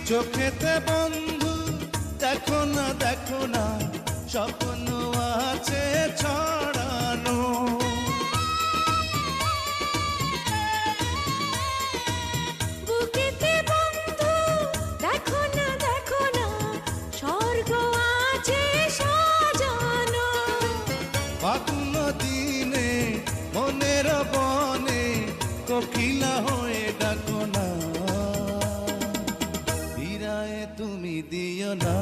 চোখেতে বন্ধু দেখো না স্বপ্ন আছে ছড়ানো। বুকেতে বন্ধু দেখো না স্বর্গ আছে সাজানো। ফাগুন দিনে মনের বনে কোকিলা হয়ে ডাকো না, ফিরায়ে তুমি দিও না।